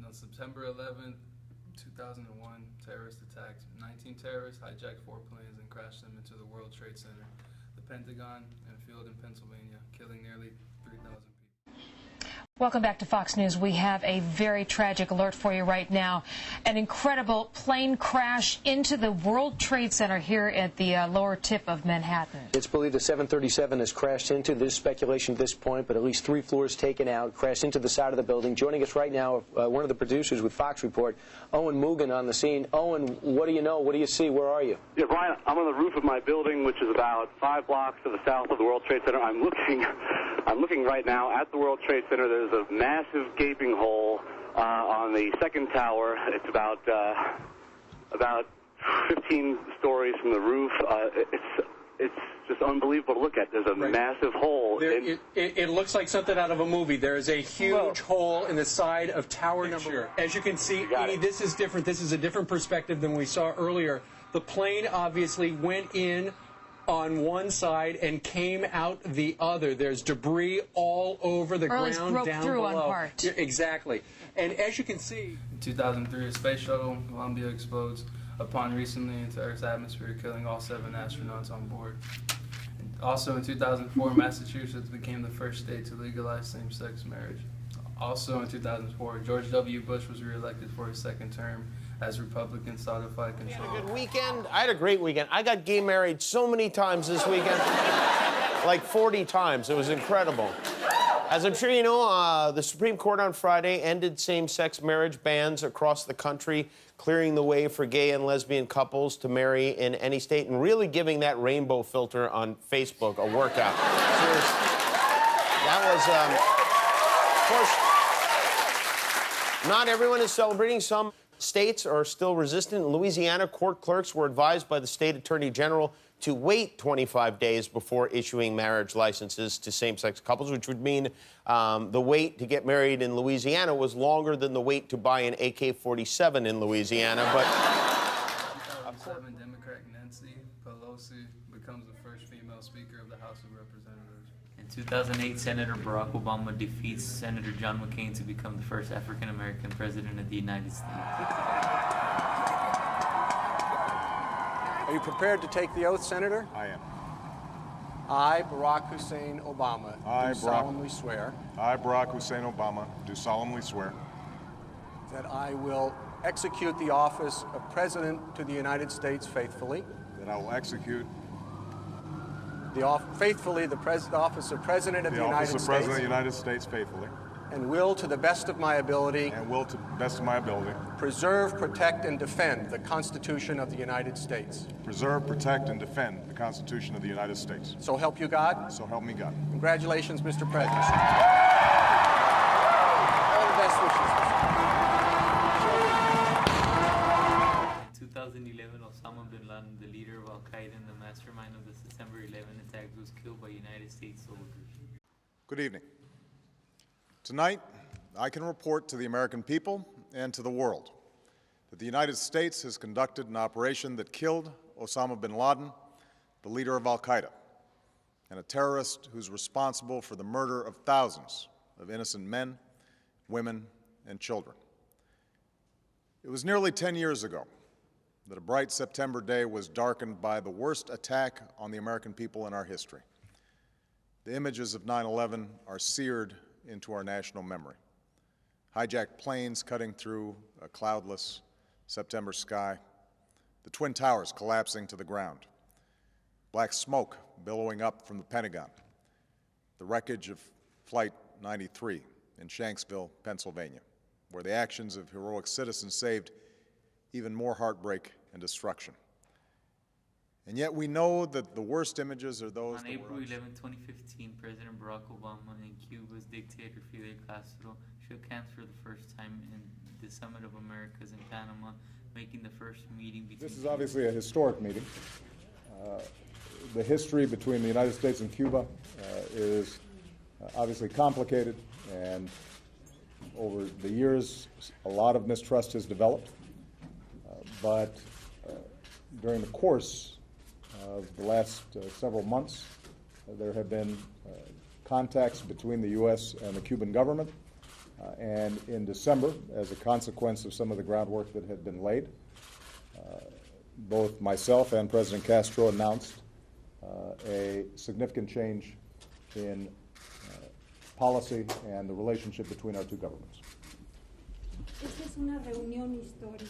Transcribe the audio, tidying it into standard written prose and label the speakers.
Speaker 1: on September 11th, 2001, terrorist attacks. 19 terrorists hijacked 4 planes and crashed them into the World Trade Center, the Pentagon, and field in Pennsylvania, killing nearly 3,000 people.
Speaker 2: Welcome back to Fox News. We have a very tragic alert for you right now. An incredible plane crash into the World Trade Center here at the lower tip of Manhattan.
Speaker 3: It's believed the 737 has crashed into. There's speculation at this point, but at least 3 floors taken out, crashed into the side of the building. Joining us right now, one of the producers with Fox Report, Owen Mugan on the scene. Owen, what do you know? What do you see? Where are you?
Speaker 4: Yeah, Brian, I'm on the roof of my building, which is about 5 blocks to the south of the World Trade Center. I'm looking right now at the World Trade Center. There's a massive gaping hole on the second tower. It's about 15 stories from the roof. It's just unbelievable to look at. There's a massive hole.
Speaker 5: It looks like something out of a movie. There is a huge hole in the side of tower number. As you can see, this is different. This is a different perspective than we saw earlier. The plane obviously went in on one side and came out the other. There's debris all over the ground down
Speaker 2: through
Speaker 5: below.
Speaker 2: On part.
Speaker 5: Yeah, exactly. And as you can see,
Speaker 1: in 2003, a space shuttle, Columbia, explodes upon recently into Earth's atmosphere, killing all 7 astronauts on board. And also in 2004, Massachusetts became the first state to legalize same-sex marriage. Also in 2004, George W. Bush was reelected for his 2nd term as Republicans solidified control.
Speaker 6: You had a good weekend? I had a great weekend. I got gay married so many times this weekend. Like 40 times. It was incredible. As I'm sure you know, the Supreme Court on Friday ended same-sex marriage bans across the country, clearing the way for gay and lesbian couples to marry in any state, and really giving that rainbow filter on Facebook a workout. Seriously. That was, of course, not everyone is celebrating. Some states are still resistant. In Louisiana, court clerks were advised by the state attorney general to wait 25 days before issuing marriage licenses to same-sex couples, which would mean the wait to get married in Louisiana was longer than the wait to buy an AK-47 in Louisiana. But
Speaker 1: 2007, Democrat Nancy Pelosi becomes the first female Speaker of the House of Representatives.
Speaker 7: In 2008, Senator Barack Obama defeats Senator John McCain to become the first African-American president of the United States.
Speaker 8: Are you prepared to take the oath, Senator?
Speaker 9: I am.
Speaker 8: I, Barack Hussein Obama, do solemnly swear.
Speaker 9: I, Barack Hussein Obama, do solemnly swear.
Speaker 8: That I will execute the office of President to the United States faithfully.
Speaker 9: That I will execute
Speaker 8: the office of President of the United States.
Speaker 9: The office of President of the United States faithfully.
Speaker 8: And will, to the best of my ability.
Speaker 9: And will, to the best of my ability.
Speaker 8: Preserve, protect, and defend the Constitution of the United States.
Speaker 9: Preserve, protect, and defend the Constitution of the United States.
Speaker 8: So help you God.
Speaker 9: So help me God.
Speaker 8: Congratulations, Mr. President. All the best wishes.
Speaker 7: In 2011, Osama bin Laden, the leader of Al-Qaeda and the mastermind of the September 11 attacks, was killed by United States soldiers.
Speaker 9: Good evening. Tonight, I can report to the American people and to the world that the United States has conducted an operation that killed Osama bin Laden, the leader of Al-Qaeda, and a terrorist who's responsible for the murder of thousands of innocent men, women, and children. It was nearly 10 years ago that a bright September day was darkened by the worst attack on the American people in our history. The images of 9/11 are seared into our national memory. Hijacked planes cutting through a cloudless September sky, the Twin Towers collapsing to the ground, black smoke billowing up from the Pentagon, the wreckage of Flight 93 in Shanksville, Pennsylvania, where the actions of heroic citizens saved even more heartbreak and destruction. And yet we know that the worst images are those.
Speaker 7: On April 11, 2015, President Barack Obama and Cuba's dictator Fidel Castro shook hands for the first time in the Summit of Americas in Panama, making the first meeting between...
Speaker 9: This is obviously a historic meeting. The history between the United States and Cuba is obviously complicated, and over the years, a lot of mistrust has developed. But during the course of the last several months, there have been contacts between the U.S. and the Cuban government. And in December, as a consequence of some of the groundwork that had been laid, both myself and President Castro announced a significant change in policy and the relationship between our two governments.
Speaker 10: Esta es una reunión histórica.